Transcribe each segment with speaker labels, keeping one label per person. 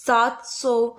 Speaker 1: 700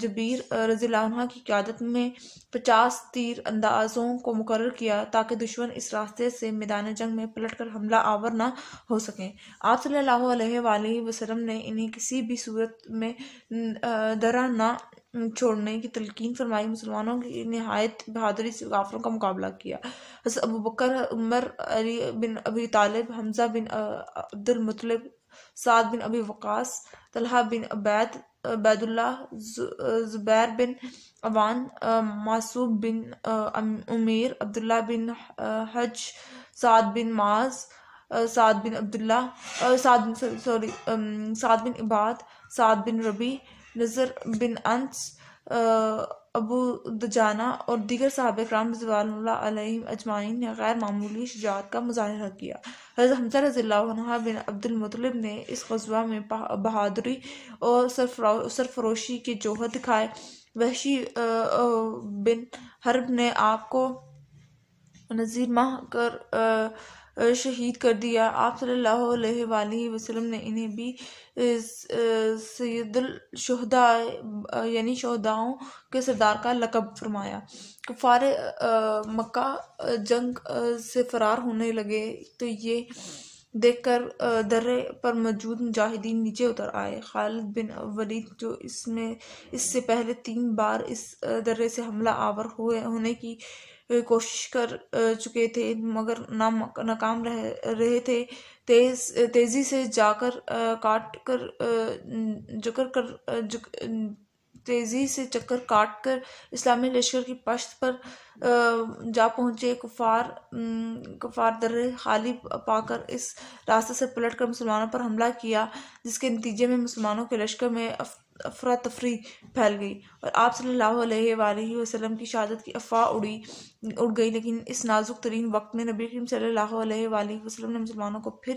Speaker 1: جبیر رضی اللہ عنہ کی قیادت میں 50 تیر اندازوں کو مقرر کیا تاکہ دشمن اس راستے سے میدان جنگ میں پلٹ کر حملہ آور نہ ہو سکیں۔ آپ صلی اللہ علیہ وآلہ وسلم نے انہیں کسی بھی صورت میں درہ نہ چھوڑنے کی تلقین فرمائی۔ مسلمانوں کی نہایت بہادری سے کافروں کا مقابلہ کیا۔ حضرت ابوبکر، عمر، علی بن ابی طالب، حمزہ بن عبد المطلب، سعد بن ابی وقاص، طلحہ بن عبید اللہ، زبیر بن عوان، معصوب بن عمیر، عبداللہ بن حج، سعد بن معاذ، سعد بن عبداللہ، سعد بن عباد، سعد بن ربی، نضر بن انس، ابو دجانہ اور دیگر صحابہ کرام رضوان اللہ علیہم اجمعین نے غیر معمولی شجاعت کا مظاہرہ کیا۔ حضرت حمزہ رضی اللہ عنہ بن عبد المطلب نے اس غزوہ میں بہادری اور سرفروشی کے جوہر دکھائے۔ وحشی بن حرب نے آپ کو نذیر ماہ کر شہید کر دیا۔ آپ صلی اللہ علیہ وآلہ وسلم نے انہیں بھی سید الشہداء یعنی شہداؤں کے سردار کا لقب فرمایا۔ کفار مکہ جنگ سے فرار ہونے لگے تو یہ دیکھ کر درے پر موجود مجاہدین نیچے اتر آئے۔ خالد بن ولید جو اس سے پہلے 3 بار اس درے سے حملہ آور ہونے کی کوشش کر چکے تھے مگر ناکام رہے تھے، تیزی سے چکر کاٹ کر اسلامی لشکر کی پشت پر جا پہنچے۔ کفار درے خالی پا کر اس راستے سے پلٹ کر مسلمانوں پر حملہ کیا، جس کے نتیجے میں مسلمانوں کے لشکر میں افراتفری پھیل گئی اور آپ صلی اللہ علیہ وآلہ وسلم کی شہادت کی افواہ اڑ گئی۔ لیکن اس نازک ترین وقت میں نبی کریم صلی اللہ علیہ وآلہ وسلم نے مسلمانوں کو پھر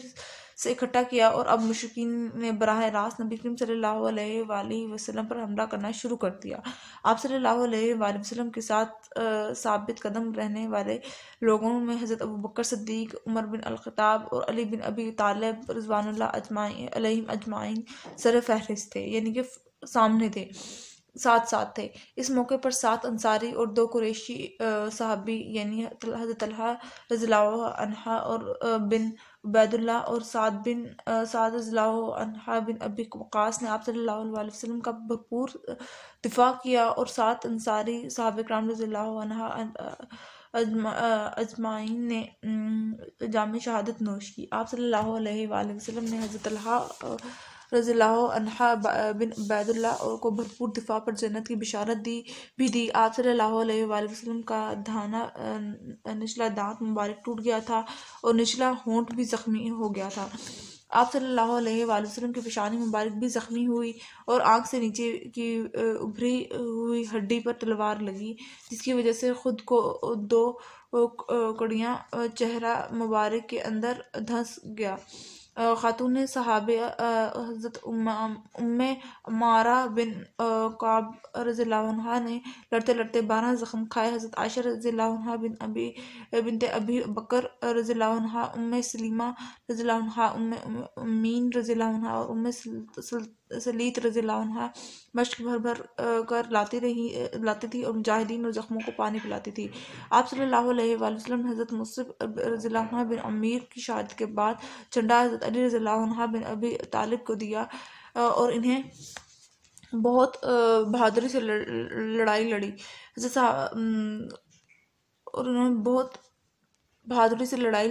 Speaker 1: سے اکٹھا کیا اور اب مشرکین نے براہ راست نبی کریم صلی اللہ علیہ وآلہ وسلم پر حملہ کرنا شروع کر دیا۔ آپ صلی اللہ علیہ وآلہ وسلم کے ساتھ ثابت قدم رہنے والے لوگوں میں حضرت ابوبکر صدیق، عمر بن الخطاب اور علی بن ابی طالب رضوان اللہ علیہم اجمعین سر فہرست تھے، یعنی کہ سامنے تھے، ساتھ تھے۔ اس موقع پر 7 انصاری اور 2 قریشی صحابی یعنی حضرت طلحہ رضی اللہ عنہ اور بن عبید اللہ اور سعد رضی اللہ عنہ بن ابی وقاص نے آپ صلی اللہ علیہ وسلم کا بھرپور دفاع کیا اور 7 انصاری صحابہ کرام رضی اللہ عنہ اجمعین نے جام شہادت نوش کی۔ آپ صلی اللہ علیہ وآلہ وسلم نے حضرت طلحہ رضی اللہ عنہ بن عبید اللہ کو بھرپور دفاع پر جنت کی بشارت بھی دی۔ آپ صلی اللہ علیہ وآلہ وسلم کا نچلا دانت مبارک ٹوٹ گیا تھا اور نچلا ہونٹ بھی زخمی ہو گیا تھا۔ آپ صلی اللہ علیہ وآلہ وسلم کی پیشانی مبارک بھی زخمی ہوئی اور آنکھ سے نیچے کی ابھری ہوئی ہڈی پر تلوار لگی، جس کی وجہ سے خود کو 2 کڑیاں چہرہ مبارک کے اندر دھنس گیا۔ خاتون صحابہ حضرت ام عمارہ بن کعب رضی اللہ عنہ نے لڑتے لڑتے 12 زخم کھائے۔ حضرت عائشہ رضی اللہ عنہ بنت ابی بکر رضی اللہ عنہ، ام سلیمہ رضی اللہ عنہ، ام امین رضی اللہ عنہ اور ام سلیت رضی اللہ عنہ مشک بھر کر لاتی تھی اور مجاہدین اور زخموں کو پانی پلاتی تھی۔ آپ صلی اللہ علیہ وآلہ وسلم نے حضرت مصعب رضی اللہ عنہ بن عمیر کی شہادت کے بعد جھنڈا حضرت علی رضی اللہ عنہ بن ابی طالب کو دیا اور انہیں بہت بہادری سے لڑائی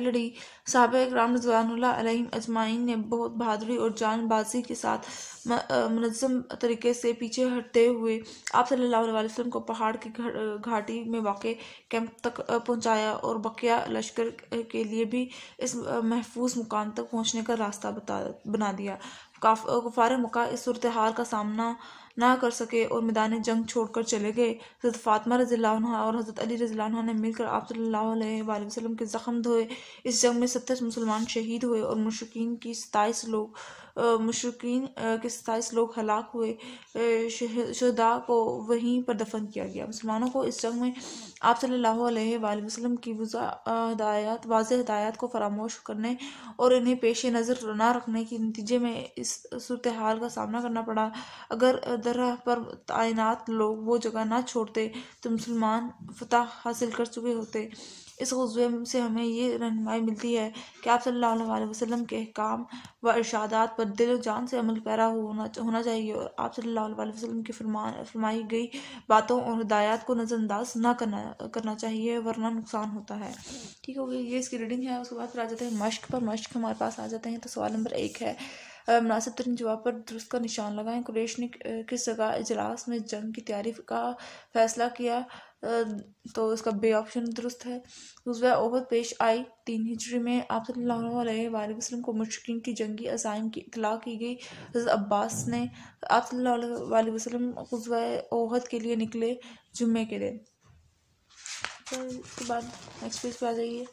Speaker 1: لڑی۔ صحابہ کرام رضوان اللہ علیہم اجمعین نے بہت بہادری اور جان بازی کے ساتھ منظم طریقے سے پیچھے ہٹتے ہوئے آپ صلی اللہ علیہ وسلم کو پہاڑ کی گھاٹی میں واقع کیمپ تک پہنچایا اور بقیہ لشکر کے لیے بھی اس محفوظ مقام تک پہنچنے کا راستہ بنا دیا۔ کفار مکہ اس صورتحال کا سامنا نہ کر سکے اور میدان جنگ چھوڑ کر چلے گئے۔ حضرت فاطمہ رضی اللہ عنہ اور حضرت علی رضی اللہ عنہ نے مل کر آپ صلی اللہ علیہ وآلہ وسلم کے زخم دھوئے۔ اس جنگ میں 27 مسلمان شہید ہوئے اور مشرکین کے 27 لوگ ہلاک ہوئے۔ شہداء کو وہیں پر دفن کیا گیا۔ مسلمانوں کو اس جنگ میں آپ صلی اللہ علیہ وآلہ وسلم کی واضح ہدایات کو فراموش کرنے اور انہیں پیش نظر نہ رکھنے کے نتیجے میں اس صورتحال کا سامنا کرنا پڑا۔ اگر درہ پر تعینات لوگ وہ جگہ نہ چھوڑتے تو مسلمان فتح حاصل کر چکے ہوتے۔ اس غزوے سے ہمیں یہ رہنمائی ملتی ہے کہ آپ صلی اللہ علیہ وسلم کے احکام و ارشادات پر دل و جان سے عمل پیرا ہونا چاہیے، اور آپ صلی اللہ علیہ وسلم کی فرمائی گئی باتوں اور ہدایات کو نظر انداز نہ کرنا چاہیے، ورنہ نقصان ہوتا ہے۔ ٹھیک ہو گئی، یہ اس کی ریڈنگ ہے۔ اس کے بعد پھر آ جاتے ہیں مشق پر۔ مشق ہمارے پاس آ جاتے ہیں تو سوال نمبر 1 ہے، مناسب ترین جواب پر درست کا نشان لگائیں۔ قریش نے کس جگہ اجلاس میں جنگ کی تیاری کا فیصلہ کیا؟ تو اس کا بے آپشن درست ہے۔ غزوہ احد پیش آئی 3 ہجری میں۔ آپ صلی اللہ علیہ وآلہ وسلم کو مشرکین کی جنگی عزائم کی اطلاع کی گئی۔ حضرت عباس نے آپ صلی اللہ علیہ وآلہ وسلم غزوہ احد کے لیے نکلے جمعے کے دن۔ اس کے بعد نیکسٹ پیج پہ آ جائیے۔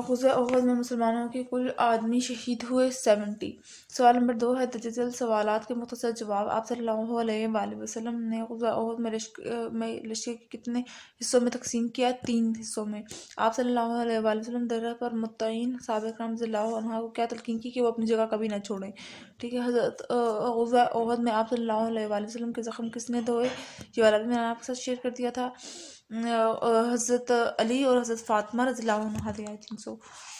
Speaker 1: غزوہ احد میں مسلمانوں کے کل آدمی شہید ہوئے 70۔ سوال نمبر 2 ہے، درج ذیل سوالات کے مختصر جواب۔ آپ صلی اللہ علیہ وآلہ وسلم نے غزوہ احد میں لشکر کے کتنے حصوں میں تقسیم کیا؟ 3 حصوں میں۔ آپ صلی اللہ علیہ وآلہ وسلم درہ پر مطمئن صحابہ کرام رضی اللہ عنہ کو کیا تلقین کی کہ وہ اپنی جگہ کبھی نہ چھوڑیں؟ ٹھیک ہے۔ حضرت غزوہ احد میں آپ صلی اللہ علیہ وآلہ وسلم کے زخم کس نے دھوئے؟ یہ والا بھی میں نے آپ کے ساتھ شیئر کر دیا تھا۔ حضرت علی اور حضرت فاطمہ رضی اللہ عنہ تھے، آئی تھنک سو۔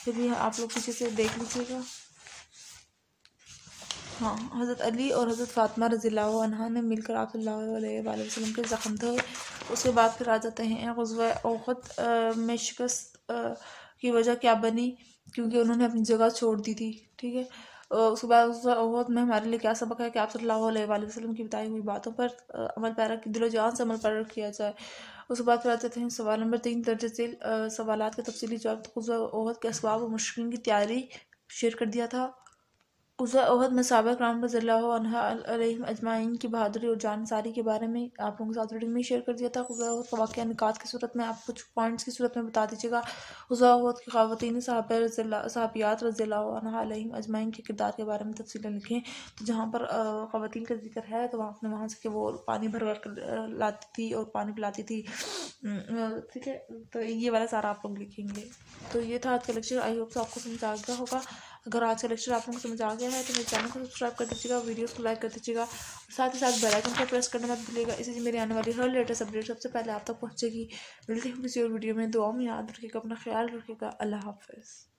Speaker 1: پھر بھی آپ لوگ پیچھے سے دیکھ لیجیے گا۔ ہاں، حضرت علی اور حضرت فاطمہ رضی اللہ عنہ نے مل کر آپ صلی اللہ علیہ وآلہ وسلم کے زخم دھوئے۔ اس کے بعد پھر آ جاتے ہیں غزوہ احد میں شکست کی وجہ کیا بنی؟ کیونکہ انہوں نے اپنی جگہ چھوڑ دی تھی۔ ٹھیک ہے۔ اس کے بعد غزوہ احد میں ہمارے لیے کیا سبق ہے کہ آپ صلی اللہ علیہ وآلہ وسلم کی بتائی ہوئی باتوں پر عمل پیرا کی دل و جان سے عمل پیرا کیا جائے۔ اس کے بعد پھر آ جاتے ہیں سوال نمبر 3، درج ذیل سوالات کے تفصیلی جواب۔ غزوہ احد کے اسباب و مشرکین کی تیاری شیئر کر دیا تھا۔ غزوہ احد میں صحابہ کرام رضی اللہ عنہ علیہم اجمعین کی بہادری اور جانساری کے بارے میں آپ لوگوں کے ساتھ ریڈنگ میں شیئر کر دیا تھا۔ غزوہ احد کا واقعہ نکات کی صورت میں آپ کچھ پوائنٹس کی صورت میں بتا دیجیے گا۔ غزوہ احد کی خواتین صحابیات رضی اللہ عنہ علیہم اجمعین کے کردار کے بارے میں تفصیلیں لکھیں۔ تو جہاں پر خواتین کا ذکر ہے تو وہاں سے کہ وہ پانی بھر کر لاتی تھی اور پانی پلاتی تھی۔ ٹھیک ہے، تو یہ والا سارا آپ لوگ لکھیں گے۔ تو یہ تھا آج کا لیکچر۔ آئی ہوپ آپ کو سمجھ آ گیا ہوگا۔ اگر آج کا لیکچر آپ لوگوں کو سمجھ آ گیا ہے تو میرے چینل کو سبسکرائب کر دیجیے گا، ویڈیوز کو لائک کر دیجیے گا، اور ساتھ ہی ساتھ بیل آئکن کو پریس کرنا مت بھولیے گا، اس سے میری آنے والی ہر لیٹسٹ اپڈیٹ سب سے پہلے آپ تک پہنچے گی۔ ملتے ہیں کسی اور ویڈیو میں، دعاؤں میں یاد رکھیے گا، اپنا خیال رکھیے گا۔ اللہ حافظ۔